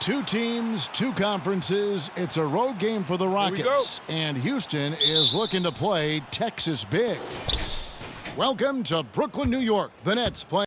Two teams, two conferences. It's a road game for the Rockets. And Houston is looking to play Texas big. Welcome to Brooklyn, New York. The Nets play.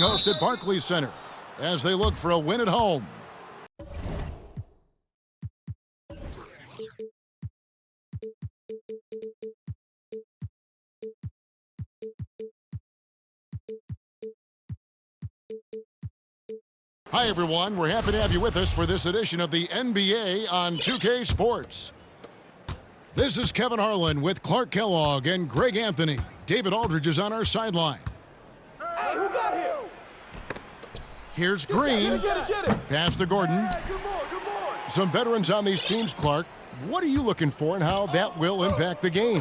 Host at Barclays Center as they look for a win at home. Hi, everyone. We're happy to have you with us for this edition of the NBA on 2K Sports. This is Kevin Harlan with Clark Kellogg and Greg Anthony. David Aldridge is on our sideline. Hey, who got him? Here's Green. Get it. Pass to Gordon. Hey, good morning. Some veterans on these teams, Clark. What are you looking for and how that will impact the game?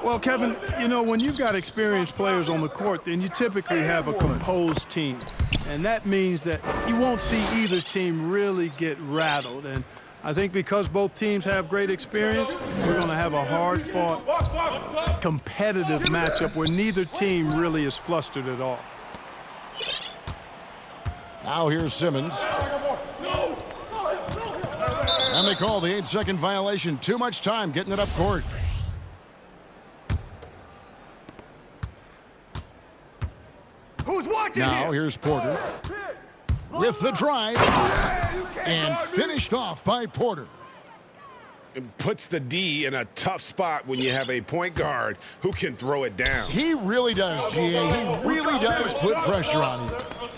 Well, Kevin, you know, when you've got experienced players on the court, then you typically have a composed team. And that means that you won't see either team really get rattled. And I think because both teams have great experience, we're going to have a hard-fought, competitive matchup where neither team really is flustered at all. Now here's Simmons. And they call the 8-second violation. Too much time getting it up court. Who's watching now here's Porter with the drive and finished off by Porter. It puts the D in a tough spot when you have a point guard who can throw it down. He really does, GA. He really does put pressure on you.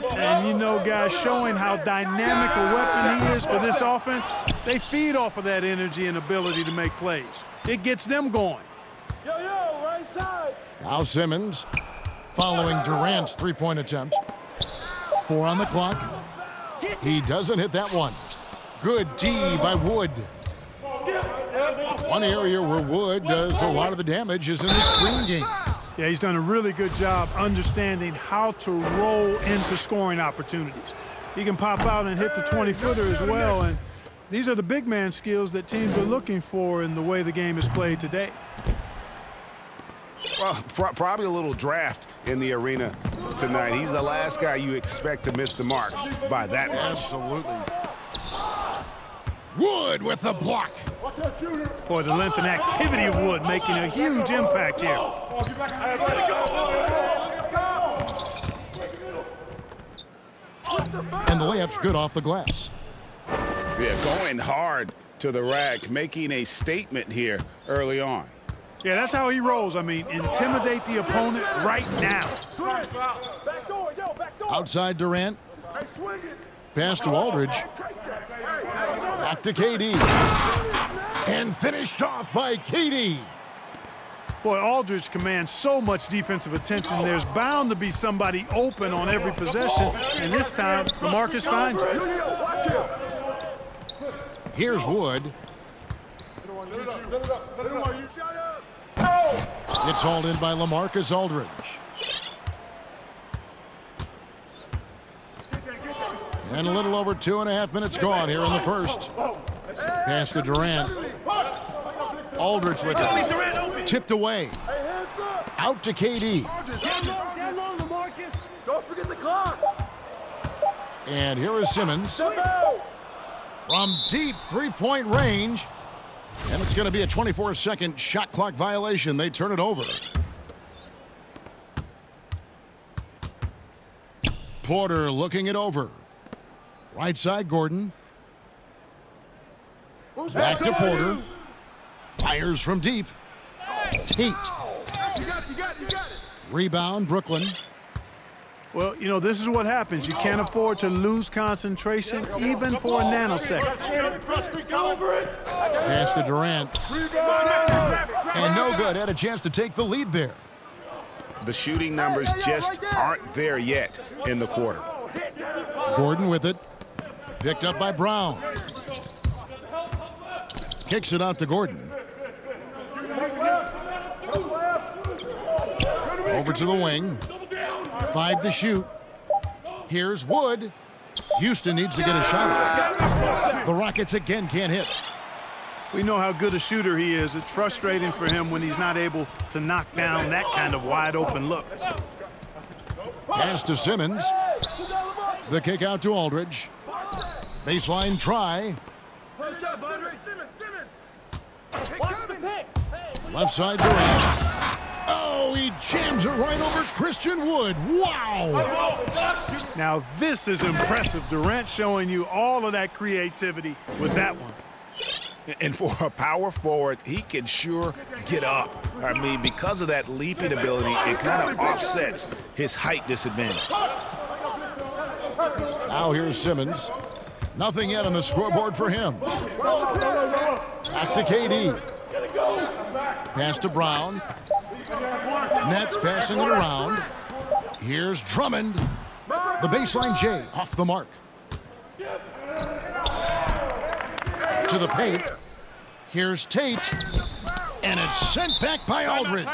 And, you know, guys, showing how dynamic a weapon he is for this offense, they feed off of that energy and ability to make plays. It gets them going. Yo, right side. Now Simmons following Durant's three-point attempt. 4 on the clock. He doesn't hit that one. Good D by Wood. One area where Wood does a lot of the damage is in the screen game. Yeah, he's done a really good job understanding how to roll into scoring opportunities. He can pop out and hit the 20-footer as well, and these are the big man skills that teams are looking for in the way the game is played today. Well, probably a little draft in the arena tonight. He's the last guy you expect to miss the mark by that much. Absolutely. Wood with the block. Boy, the length and activity of Wood making a huge impact here. And the layup's good off the glass. Yeah, going hard to the rack, making a statement here early on. Yeah, that's how he rolls. I mean, intimidate the opponent right now. Back door. Outside Durant. Hey, swing it. Pass to Aldridge. Back to KD. And finished off by KD. Boy, Aldridge commands so much defensive attention. There's bound to be somebody open on every possession. And this time, LaMarcus finds it. Here's Wood. It's hauled in by LaMarcus Aldridge. And a little over 2.5 minutes gone here in the first. Pass to Durant. Aldridge with it. Tipped away. Out to KD. Don't forget the clock. And here is Simmons. From deep three-point range. And it's going to be a 24-second shot clock violation. They turn it over. Porter looking it over. Right side, Gordon. Back to Porter. Fires from deep. Tate. Rebound, Brooklyn. Well, you know, this is what happens. You can't afford to lose concentration even for a nanosecond. Pass to Durant. And no good. Had a chance to take the lead there. The shooting numbers just aren't there yet in the quarter. Gordon with it. Picked up by Brown. Kicks it out to Gordon. Over to the wing. 5 to shoot. Here's Wood. Houston needs to get a shot. The Rockets again can't hit. We know how good a shooter he is. It's frustrating for him when he's not able to knock down that kind of wide open look. Pass to Simmons. The kick out to Aldridge. Baseline try. Watch the pick. Left side Durant. Oh, he jams it right over Christian Wood. Wow. Now this is impressive. Durant showing you all of that creativity with that one. And for a power forward, he can sure get up. I mean, because of that leaping ability, it kind of offsets his height disadvantage. Now here's Simmons. Nothing yet on the scoreboard for him. Back to KD. Pass to Brown. Nets passing it around. Here's Drummond. The baseline J off the mark. To the paint. Here's Tate. And it's sent back by Aldridge.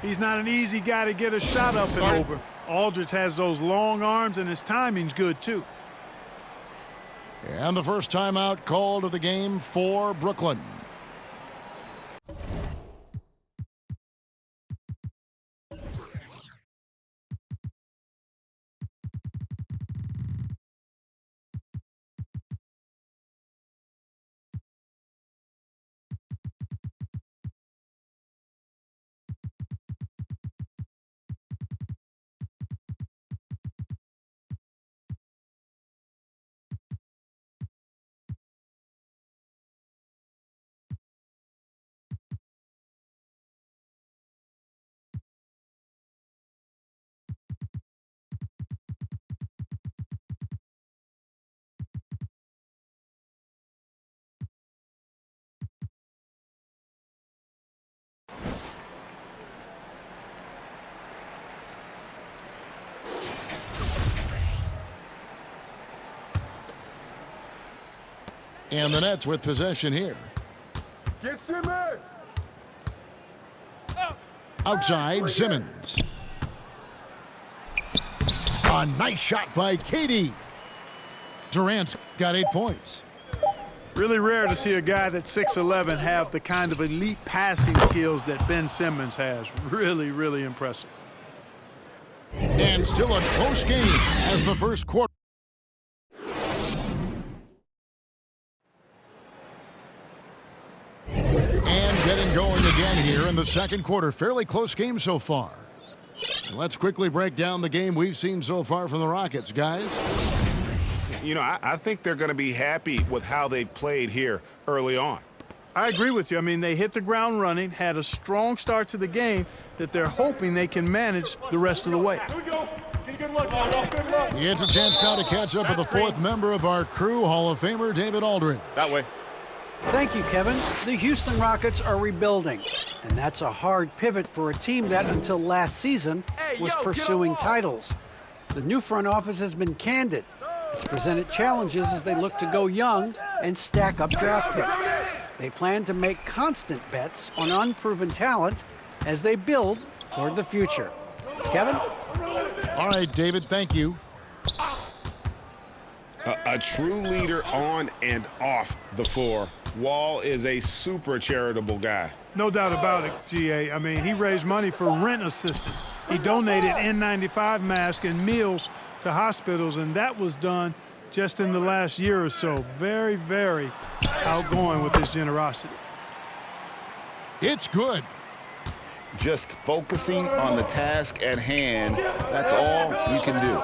He's not an easy guy to get a shot up and over. Aldridge has those long arms, and his timing's good, too. And the first timeout called of the game for Brooklyn. And the Nets with possession here. Get Simmons. Outside, Simmons. A nice shot by KD. Durant's got 8 points. Really rare to see a guy that's 6'11" have the kind of elite passing skills that Ben Simmons has. Really, really impressive. And still a close game as the first quarter. And getting going again here in the second quarter. Fairly close game so far. Let's quickly break down the game we've seen so far from the Rockets, guys. You know, I think they're going to be happy with how they've played here early on. I agree with you. I mean, they hit the ground running, had a strong start to the game that they're hoping they can manage the rest of the way. He gets a chance now to catch up with the fourth member of our crew, Hall of Famer David Aldridge. That way. Thank you, Kevin. The Houston Rockets are rebuilding, and that's a hard pivot for a team that until last season was pursuing titles. The new front office has been candid. It's presented challenges as they look to go young and stack up draft picks. They plan to make constant bets on unproven talent as they build toward the future. Kevin? All right, David, thank you. A true leader on and off the floor. Wall is a super charitable guy. No doubt about it, GA. I mean, he raised money for rent assistance. He donated N95 masks and meals to hospitals, and that was done just in the last year or so. Very, very outgoing with his generosity. It's good. Just focusing on the task at hand, that's all you can do.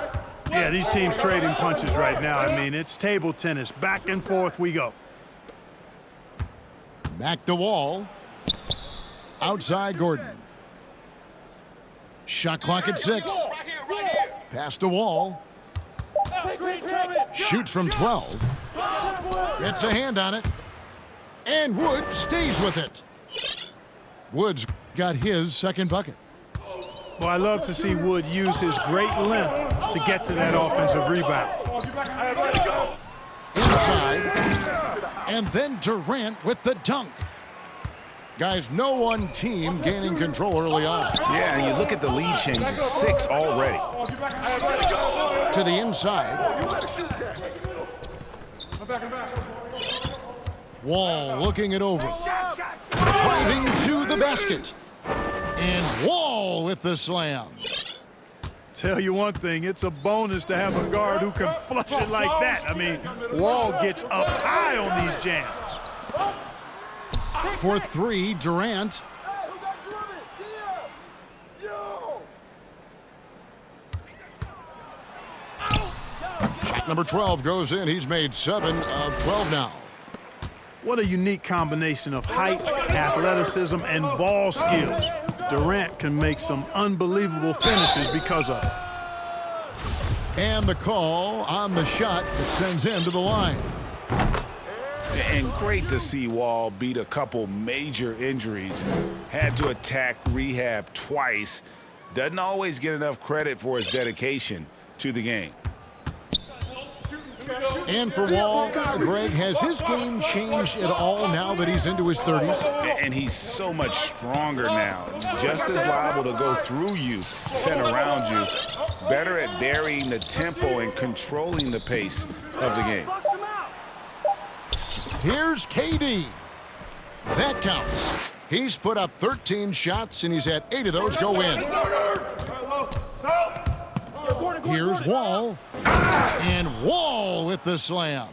Yeah, these teams trading punches right now. I mean, it's table tennis. Back and forth we go. Back to Wall. Outside Gordon. Shot clock at 6. Pass to Wall. Shoots from 12. Gets a hand on it. And Wood stays with it. Wood's got his second bucket. Well, I love to see Wood use his great length to get to that offensive rebound. Inside. And then Durant with the dunk. Guys, no one team gaining control early on. Yeah, and you look at the lead changes, 6 already. To the inside. Wall looking it over. Driving to the basket. And Wall with the slam. Tell you one thing, it's a bonus to have a guard who can flush it like that. I mean, Wall gets up high on these jams. For 3, Durant. Shot number 12 goes in. He's made 7 of 12 now. What a unique combination of height, athleticism, and ball skills. Durant can make some unbelievable finishes because of it. And the call on the shot that sends him to the line. And great to see Wall beat a couple major injuries. Had to attack rehab twice. Doesn't always get enough credit for his dedication to the game. And for Wall, Greg, has his game changed at all now that he's into his 30s? And he's so much stronger now. Just as liable to go through you than around you. Better at varying the tempo and controlling the pace of the game. Here's KD. That counts. He's put up 13 shots, and he's had 8 of those go in. Here's Wall. And Wall with the slam.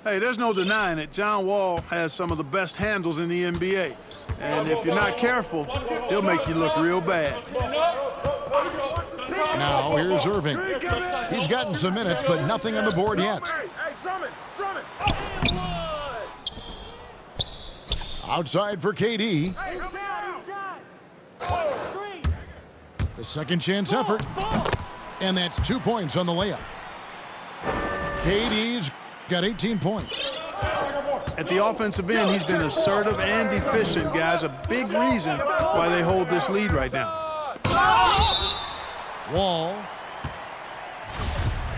Hey, there's no denying it. John Wall has some of the best handles in the NBA. And if you're not careful, he'll make you look real bad. Now here's Irving. He's gotten some minutes, but nothing on the board yet. Outside for KD. The second chance effort. And that's 2 points on the layup. KD's got 18 points. At the offensive end, he's been assertive and efficient, guys. A big reason why they hold this lead right now. Wall.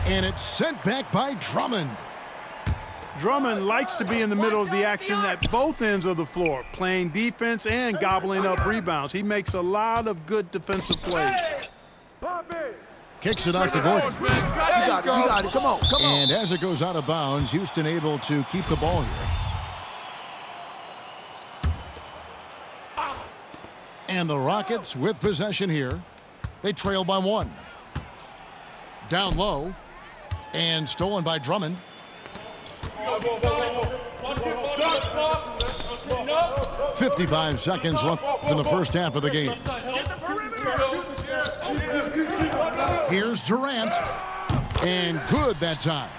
And it's sent back by Drummond. Drummond likes to be in the middle of the action at both ends of the floor, playing defense and gobbling up rebounds. He makes a lot of good defensive plays. Kicks it out to Gordon. You got it. Come on. And as it goes out of bounds, Houston able to keep the ball here. And the Rockets with possession here. They trail by 1. Down low. And stolen by Drummond. 55 seconds left in the first half of the game. Here's Durant. And good that time.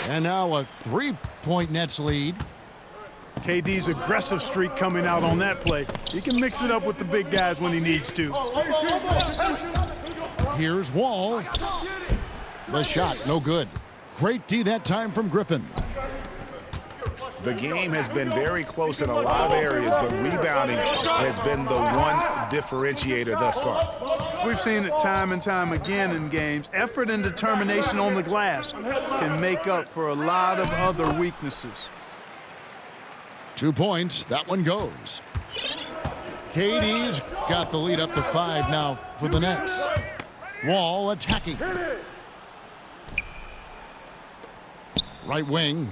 And now a 3-point Nets lead. KD's aggressive streak coming out on that play. He can mix it up with the big guys when he needs to. Here's Wall. The shot, no good. Great D that time from Griffin. The game has been very close in a lot of areas, but rebounding has been the one differentiator thus far. We've seen it time and time again in games. Effort and determination on the glass can make up for a lot of other weaknesses. 2 points, that one goes. KD's got the lead up to 5 now for the Nets. Wall attacking. Right wing.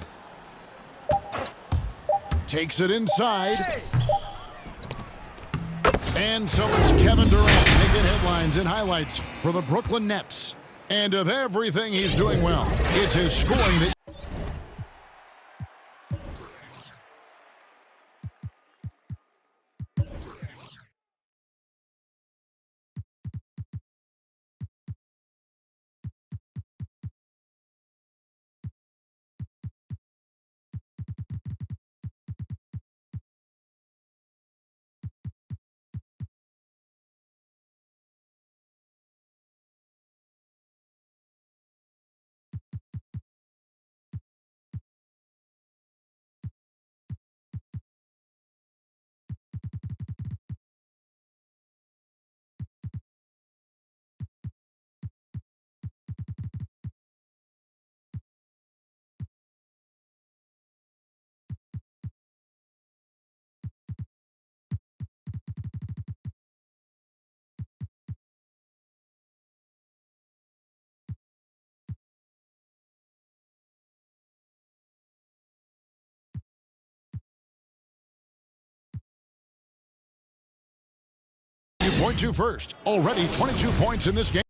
Takes it inside. And so it's Kevin Durant making headlines and highlights for the Brooklyn Nets. And of everything he's doing well, it's his scoring that point to first. Already 22 points in this game.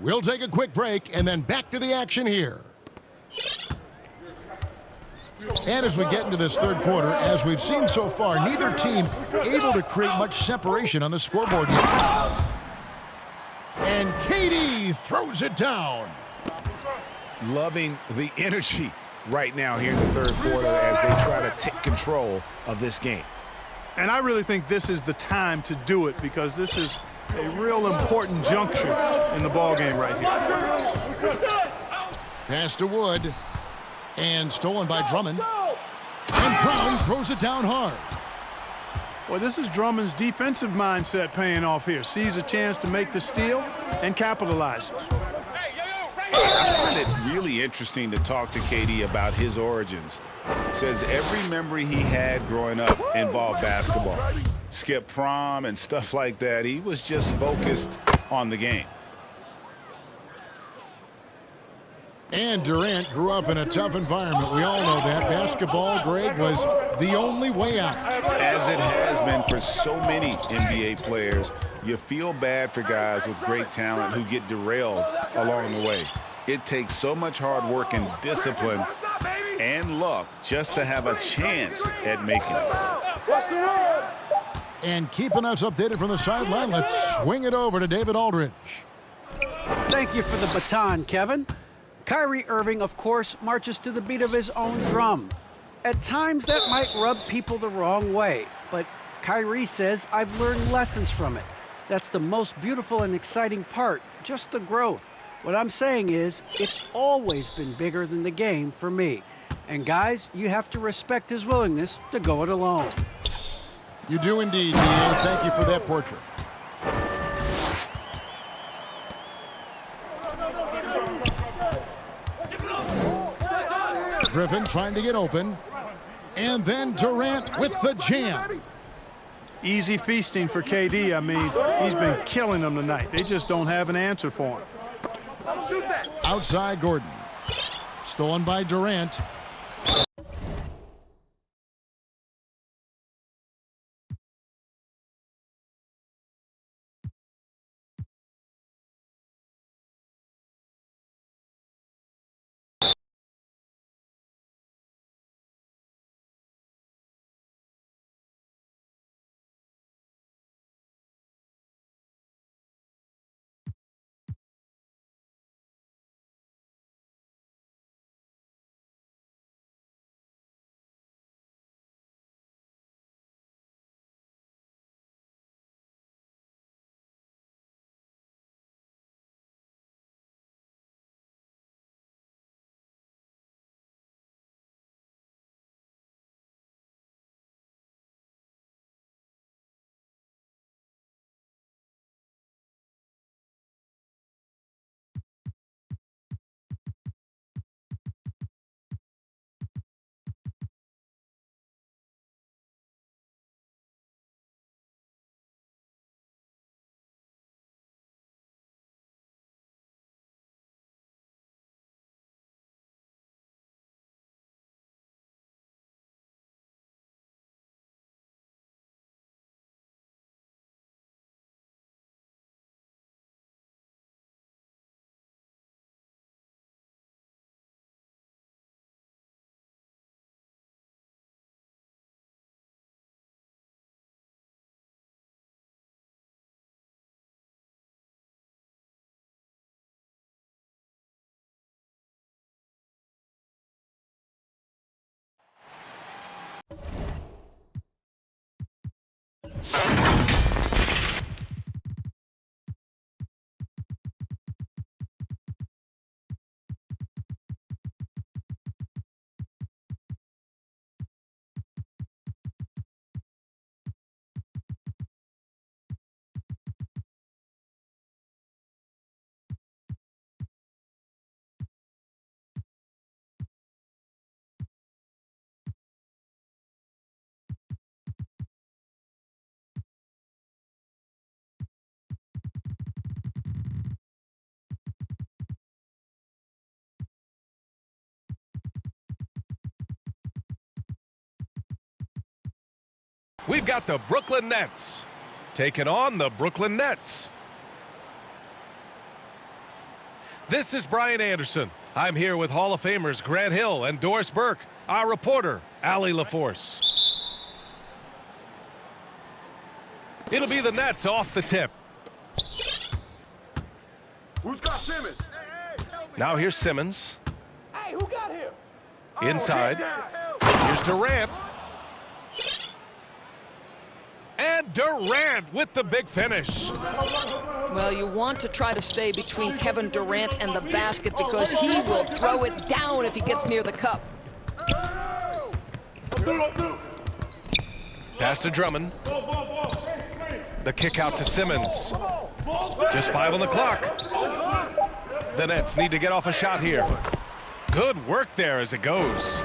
We'll take a quick break and then back to the action here. And as we get into this third quarter, as we've seen so far, neither team able to create much separation on the scoreboard. And KD throws it down. Loving the energy right now here in the third quarter as they try to take control of this game. And I really think this is the time to do it because this is a real important juncture in the ball game right here. Pass to Wood. And stolen by Drummond. And Brown throws it down hard. Well, this is Drummond's defensive mindset paying off here. Sees a chance to make the steal and capitalizes. I find it really interesting to talk to KD about his origins. Says every memory he had growing up involved basketball. Skip prom and stuff like that. He was just focused on the game. And Durant grew up in a tough environment. We all know that. Basketball, Greg, was the only way out. As it has been for so many NBA players, you feel bad for guys with great talent who get derailed along the way. It takes so much hard work and discipline and luck just to have a chance at making it. And keeping us updated from the sideline, let's swing it over to David Aldridge. Thank you for the baton, Kevin. Kyrie Irving, of course, marches to the beat of his own drum. At times, that might rub people the wrong way, but Kyrie says, I've learned lessons from it. That's the most beautiful and exciting part, just the growth. What I'm saying is, it's always been bigger than the game for me. And guys, you have to respect his willingness to go it alone. You do indeed, D.A. Thank you for that portrait. Griffin trying to get open. And then Durant with the jam. Easy feasting for KD. I mean, he's been killing them tonight. They just don't have an answer for him. Outside Gordon. Stolen by Durant. We've got the Brooklyn Nets taking on the Brooklyn Nets. This is Brian Anderson. I'm here with Hall of Famers Grant Hill and Doris Burke, our reporter, Allie LaForce. It'll be the Nets off the tip. Who's got Simmons? Now here's Simmons. Hey, who got him? Inside. Here's Durant. And Durant with the big finish. Well, you want to try to stay between Kevin Durant and the basket because he will throw it down if he gets near the cup. Pass to Drummond. The kick out to Simmons. Just 5 on the clock. The Nets need to get off a shot here. Good work there as it goes.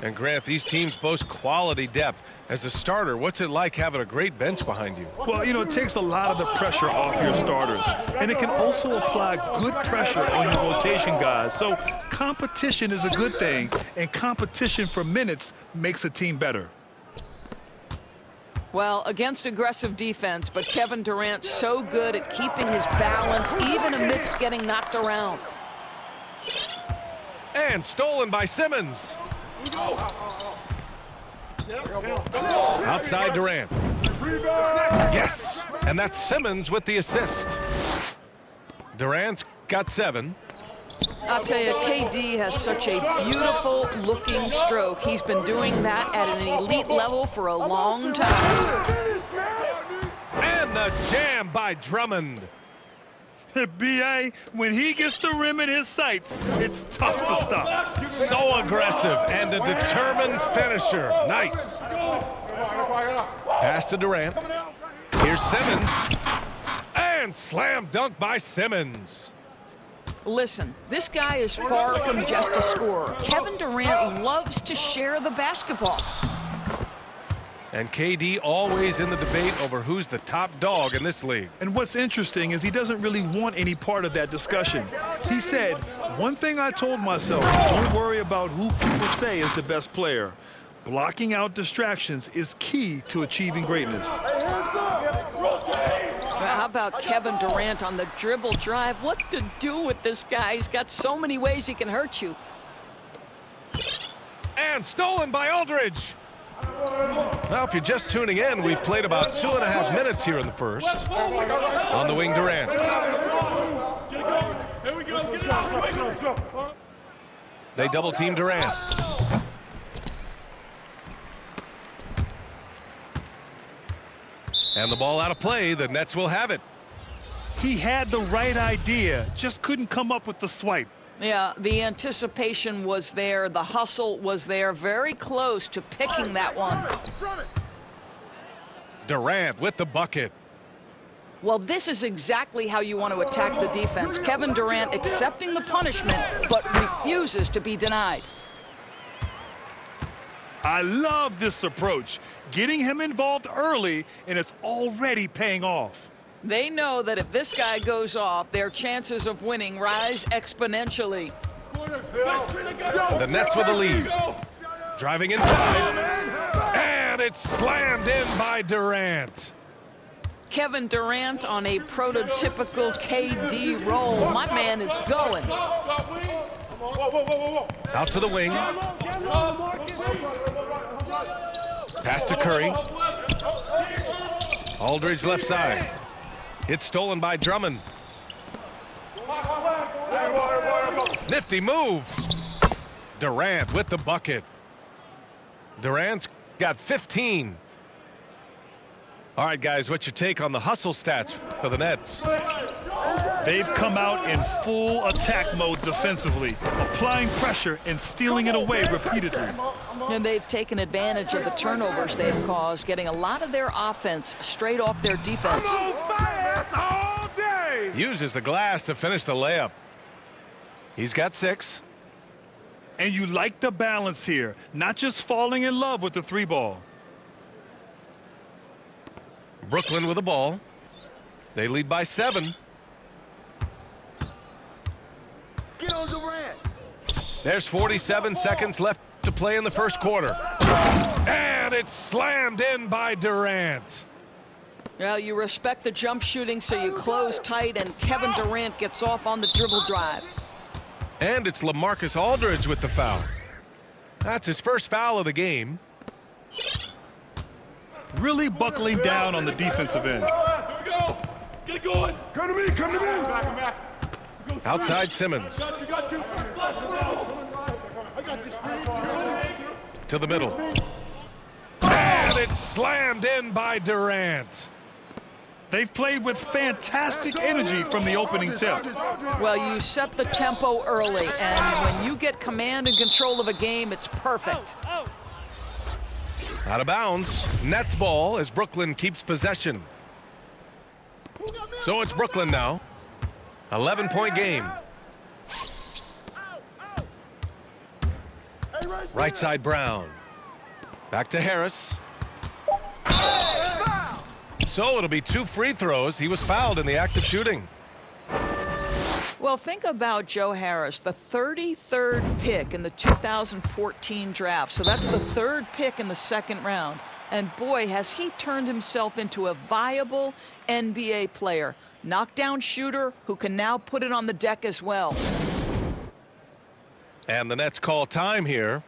And Grant, these teams boast quality depth. As a starter, what's it like having a great bench behind you? Well, you know, it takes a lot of the pressure off your starters. And it can also apply good pressure on your rotation guys. So competition is a good thing, and competition for minutes makes a team better. Well, against aggressive defense, but Kevin Durant's so good at keeping his balance even amidst getting knocked around. And stolen by Simmons. Outside Durant. Yes, and that's Simmons with the assist. Durant's got 7. I'll tell you, KD has such a beautiful looking stroke. He's been doing that at an elite level for a long time. And the jam by Drummond. B.A., when he gets the rim in his sights, it's tough to stop. So aggressive and a determined finisher. Nice. Pass to Durant. Here's Simmons. And slam dunk by Simmons. Listen, this guy is far from just a scorer. Kevin Durant loves to share the basketball. And KD always in the debate over who's the top dog in this league. And what's interesting is he doesn't really want any part of that discussion. He said, one thing I told myself, don't worry about who people say is the best player. Blocking out distractions is key to achieving greatness. How about Kevin Durant on the dribble drive? What to do with this guy? He's got so many ways he can hurt you. And stolen by Aldridge. Now, if you're just tuning in, we've played about 2.5 minutes here in the first. On the wing, Durant. They double-team Durant. And the ball out of play. The Nets will have it. He had the right idea, just couldn't come up with the swipe. Yeah, the anticipation was there. The hustle was there. Very close to picking that one. Durant with the bucket. Well, this is exactly how you want to attack the defense. Kevin Durant accepting the punishment, but refuses to be denied. I love this approach. Getting him involved early, and it's already paying off. They know that if this guy goes off, their chances of winning rise exponentially. The Nets with the lead. Driving inside. And it's slammed in by Durant. Kevin Durant on a prototypical KD roll. My man is going. Out to the wing. Pass to Curry. Aldridge left side. It's stolen by Drummond. Nifty move. Durant with the bucket. Durant's got 15. All right, guys, what's your take on the hustle stats for the Nets? They've come out in full attack mode defensively, applying pressure and stealing it away repeatedly. And they've taken advantage of the turnovers they've caused, getting a lot of their offense straight off their defense. Uses the glass to finish the layup. He's got 6. And you like the balance here, not just falling in love with the 3-ball. Brooklyn with the ball. They lead by 7. Get on Durant. There's 47 seconds left to play in the first quarter. And it's slammed in by Durant. Well, you respect the jump shooting, so you close tight, and Kevin Durant gets off on the dribble drive. And it's LaMarcus Aldridge with the foul. That's his first foul of the game. Really buckling down on the defensive end. Here we go. Get it going. Come to me. Come to me. Outside Simmons. To the middle. And it's slammed in by Durant. They've played with fantastic energy from the opening tip. Well, you set the tempo early, and when you get command and control of a game, it's perfect. Out of bounds. Nets ball as Brooklyn keeps possession. So it's Brooklyn now. 11-point game. Right side Brown. Back to Harris. So it'll be 2 free throws. He was fouled in the act of shooting. Well, think about Joe Harris, the 33rd pick in the 2014 draft. So that's the 3rd pick in the 2nd round. And boy, has he turned himself into a viable NBA player. Knockdown shooter who can now put it on the deck as well. And the Nets call time here.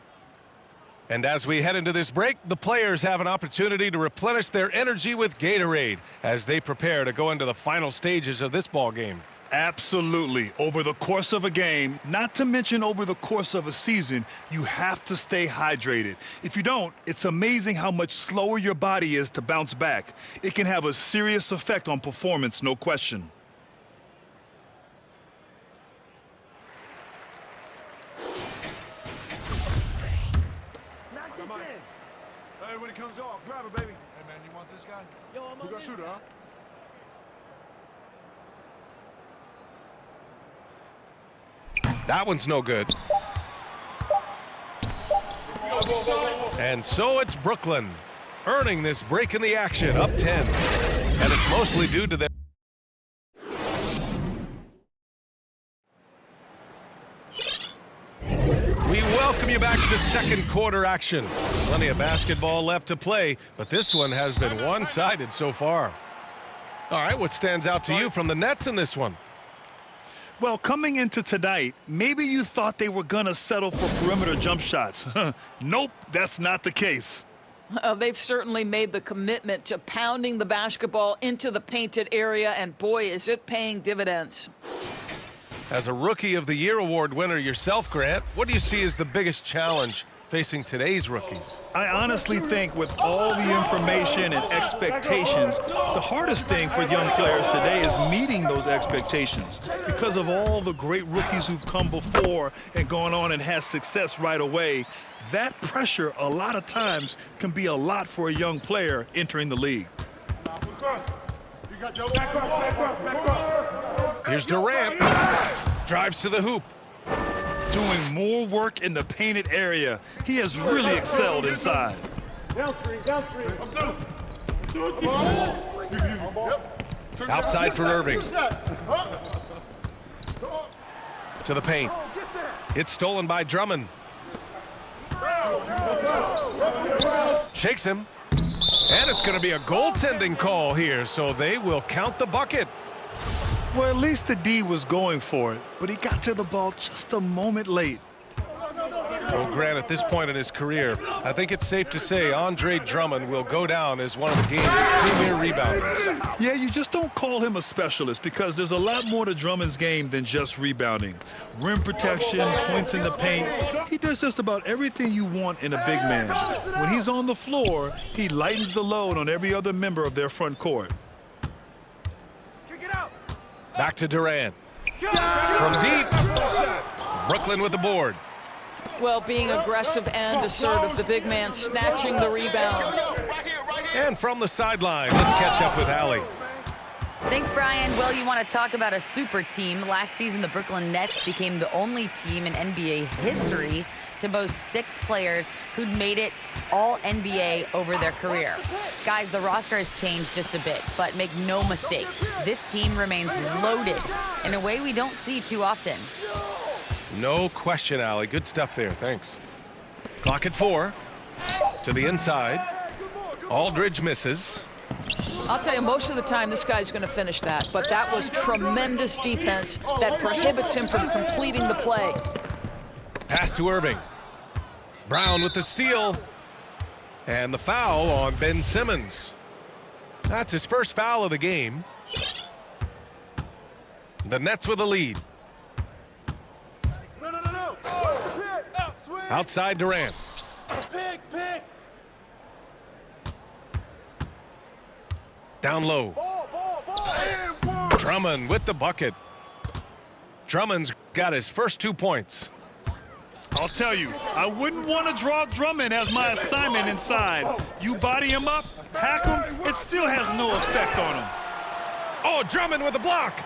And as we head into this break, the players have an opportunity to replenish their energy with Gatorade as they prepare to go into the final stages of this ball game. Absolutely. Over the course of a game, not to mention over the course of a season, you have to stay hydrated. If you don't, it's amazing how much slower your body is to bounce back. It can have a serious effect on performance, no question. Hey, when it comes off, grab it, baby. Hey, man, you want this guy? Yo, I'm on. You got shooter, huh? That one's no good. And so it's Brooklyn earning this break in the action, up 10. And it's mostly due to their... We welcome you back to second quarter action. Plenty of basketball left to play, but this one has been one-sided so far. All right, what stands out to you from the Nets in this one? Well, coming into tonight, maybe you thought they were going to settle for perimeter jump shots. Nope, that's not the case. They've certainly made the commitment to pounding the basketball into the painted area, and boy, is it paying dividends. As a Rookie of the Year award winner yourself, Grant, what do you see as the biggest challenge facing today's rookies? I honestly think with all the information and expectations, the hardest thing for young players today is meeting those expectations because of all the great rookies who've come before and gone on and had success right away. That pressure a lot of times can be a lot for a young player entering the league. Here's Durant. Drives to the hoop. Doing more work in the painted area. He has really excelled inside. Outside for Irving. To the paint. It's stolen by Drummond. Shakes him. And it's going to be a goaltending call here, so they will count the bucket. Well, at least the D was going for it, but he got to the ball just a moment late. Well, Grant, at this point in his career, I think it's safe to say Andre Drummond will go down as one of the game's premier rebounders. Yeah, you just don't call him a specialist because there's a lot more to Drummond's game than just rebounding. Rim protection, points in the paint. He does just about everything you want in a big man. When he's on the floor, he lightens the load on every other member of their front court. Back to Durant. From deep. Brooklyn with the board. Well, being aggressive and assertive, the big man snatching the rebound. And from the sideline, let's catch up with Allie. Thanks, Brian. Well, you want to talk about a super team. Last season, the Brooklyn Nets became the only team in NBA history to boast 6 players who'd made it all NBA over their career. Guys, the roster has changed just a bit, but make no mistake, this team remains loaded in a way we don't see too often. No question, Allie. Good stuff there. Thanks. Clock at 4. To the inside. Aldridge misses. I'll tell you, most of the time this guy's going to finish that, but that was tremendous defense that prohibits him from completing the play. Pass to Irving. Brown with the steal. And the foul on Ben Simmons. That's his first foul of the game. The Nets with a lead. Outside Durant. Down low. Drummond with the bucket. Drummond's got his first 2 points. I'll tell you, I wouldn't want to draw Drummond as my assignment inside. You body him up, hack him, it still has no effect on him. Oh, Drummond with a block.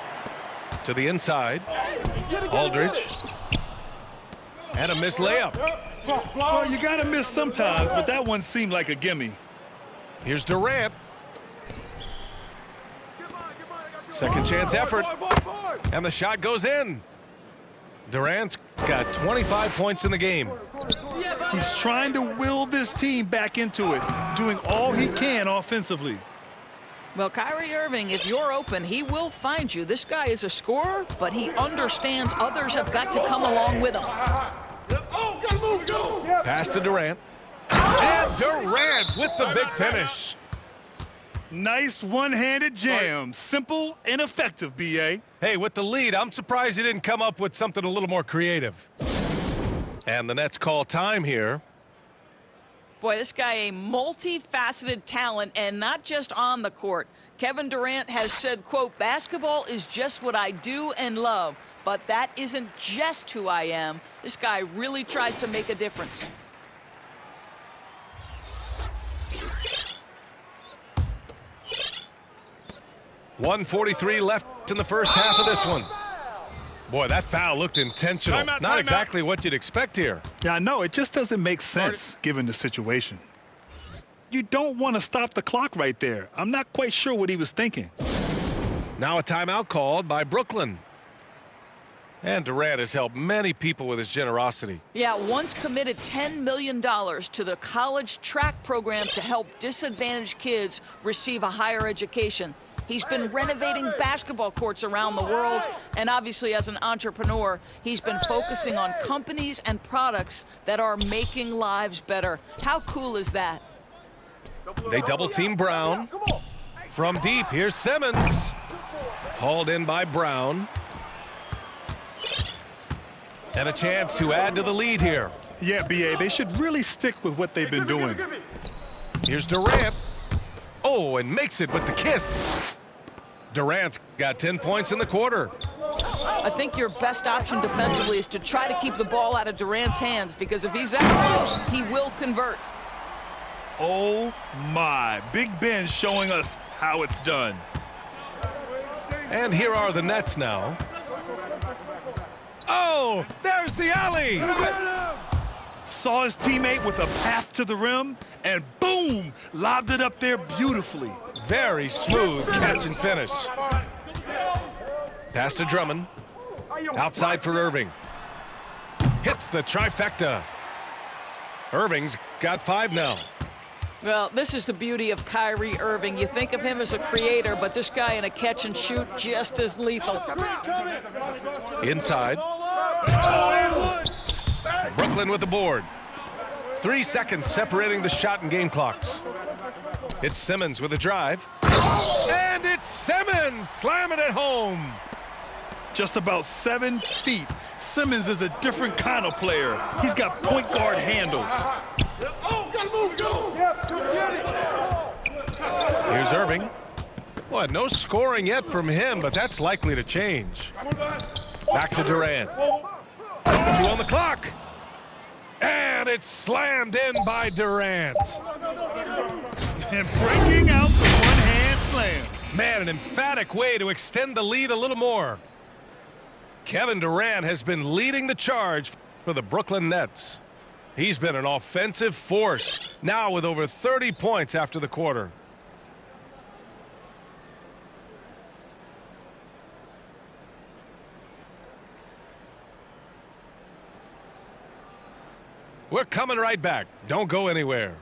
To the inside. Aldridge. And a missed layup. Well, you got to miss sometimes, but that one seemed like a gimme. Here's Durant. Second chance effort. And the shot goes in. Durant's got 25 points in the game. He's trying to will this team back into it, doing all he can offensively. Well, Kyrie Irving, if you're open, he will find you. This guy is a scorer, but he understands others have got to come along with him. Pass to Durant. And Durant with the big finish. Nice one-handed jam. Simple and effective, B.A. Hey, with the lead, I'm surprised he didn't come up with something a little more creative. And the Nets call time here. Boy, this guy a multifaceted talent, and not just on the court. Kevin Durant has said, quote, basketball is just what I do and love, but that isn't just who I am. This guy really tries to make a difference. .143 left in the first half of this one. Boy, that foul looked intentional. Not exactly what you'd expect here. Yeah, I know. It just doesn't make sense given the situation. You don't want to stop the clock right there. I'm not quite sure what he was thinking. Now a timeout called by Brooklyn. And Durant has helped many people with his generosity. Yeah, once committed $10 million to the college track program to help disadvantaged kids receive a higher education. He's been renovating basketball courts around the world, and obviously as an entrepreneur, he's been focusing on companies and products that are making lives better. How cool is that? They double-team Brown. From deep, here's Simmons. Hauled in by Brown. And a chance to add to the lead here. Yeah, B.A., they should really stick with what they've been doing. Here's Durant. Oh, and makes it with the kiss. Durant's got 10 points in the quarter. I think your best option defensively is to try to keep the ball out of Durant's hands, because if he's that close, he will convert. Oh, my. Big Ben showing us how it's done. And here are the Nets now. Oh, there's the alley. Saw his teammate with a path to the rim, and boom, lobbed it up there beautifully. Very smooth catch and finish. Pass to Drummond. Outside for Irving. Hits the trifecta. Irving's got 5 now. Well, this is the beauty of Kyrie Irving. You think of him as a creator, but this guy in a catch and shoot just as lethal. Inside. Brooklyn with the board. 3 seconds separating the shot and game clocks. It's Simmons with a drive. And it's Simmons slamming it home. Just about 7 feet. Simmons is a different kind of player. He's got point guard handles. Here's Irving. Well, no scoring yet from him, but that's likely to change. Back to Durant. 2 on the clock. And it's slammed in by Durant. And breaking out the one-hand slam. Man, an emphatic way to extend the lead a little more. Kevin Durant has been leading the charge for the Brooklyn Nets. He's been an offensive force, now with over 30 points after the quarter. We're coming right back. Don't go anywhere.